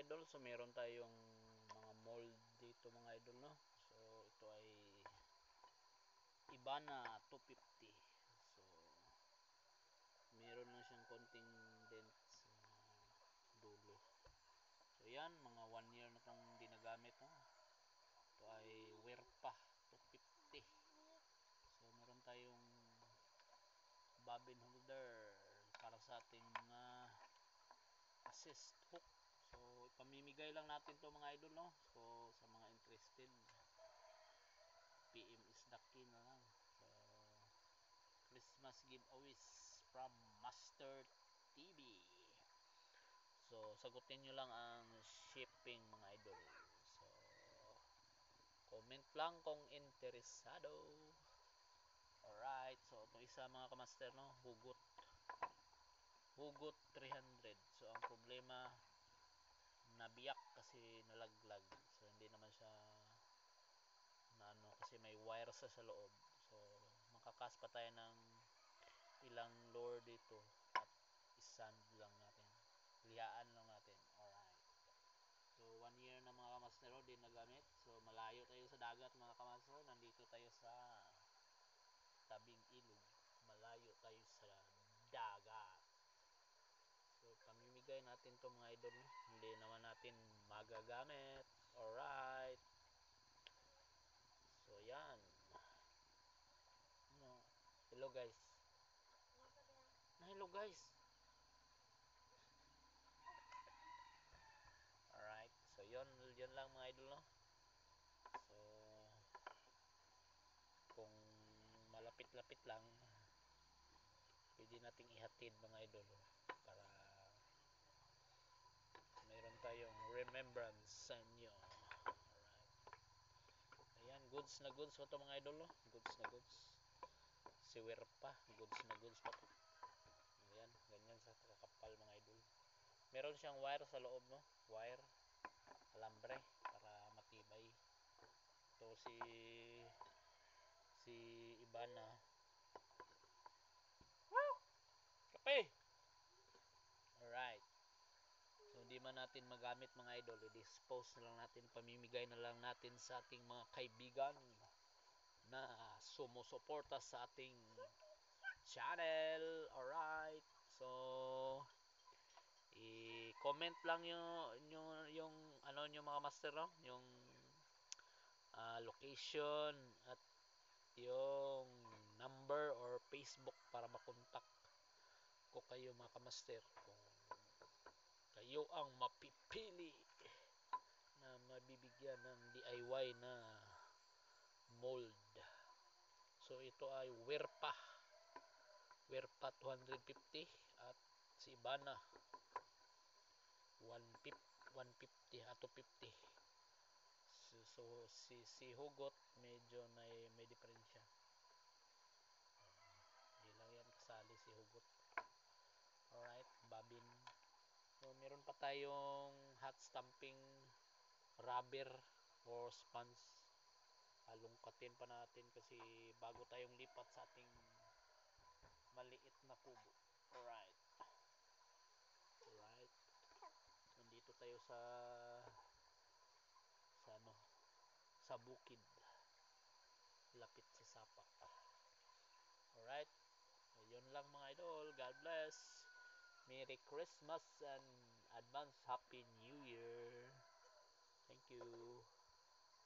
mga idol. So meron tayong mga mold dito mga idol, no. So ito ay Ibana 250. So meron lang siyang konting dent sa dulo. So yan, mga 1 year na itong dinagamit, no. Ito ay Werpa 250. So meron tayong bobbin holder para sa ating mga assist hook. So pamimigay lang natin to mga idol, no. So sa mga interested, PM is the key na lang. So Christmas giveaways from Master TV. So sagutin nyo lang ang shipping mga idol. So comment lang kung interesado. Alright, so itong isa mga kamaster, no, hugot 300. So ang problema, nabiyak kasi nalaglag. So hindi naman siya na ano, kasi may wire sa loob. So makakas pa tayo ng ilang lure dito at isand lang natin, liyaan lang natin. Alright, so 1 year na mga kamaster din nagamit. So malayo tayo sa dagat mga kamaster, nandito tayo sa tabing ilog, malayo tayo sa dagat. So pamimigay natin to mga idol, hindi naman natin magagamit. Alright, so yan, no. Hello guys, hello guys. Alright, so yun lang mga idol, no. So kung malapit-lapit lang, pwede nating ihatid mga idol para mayroon tayong remembrance sa inyo. Alright, ayan, goods na goods pa to mga idol, no? Goods na goods. Si Werpa, goods na goods pa to. Ayan, ganyan sa kakapal mga idol. Meron siyang wire sa loob, no? Wire, alambre para matibay. Ito si Ibana. Kape! Alright, so hindi man natin magamit mga idol, i-dispose na lang natin, pamimigay na lang natin sa ating mga kaibigan na sumusuporta sa ating channel. Alright, so i-comment lang yung ano nyo mga master, no? Yung location at yung number or Facebook para makontak ko kayo mga kamaster, kung kayo ang mapipili na mabibigyan ng DIY na mold. So ito ay Werpa 250 at si Ibana 150 at 250. So si hugot medyo may diferensya. Hindi lang yan kasali si hugot. Alright, babin. So meron pa tayong hot stamping rubber or sponge. Alungkatin pa natin kasi bago tayong lipat sa ating maliit na kubo. Alright, nandito tayo sa bukid, lapit sa sapa. Alright, yun lang mga idol. God bless, Merry Christmas and advance Happy New Year. Thank you.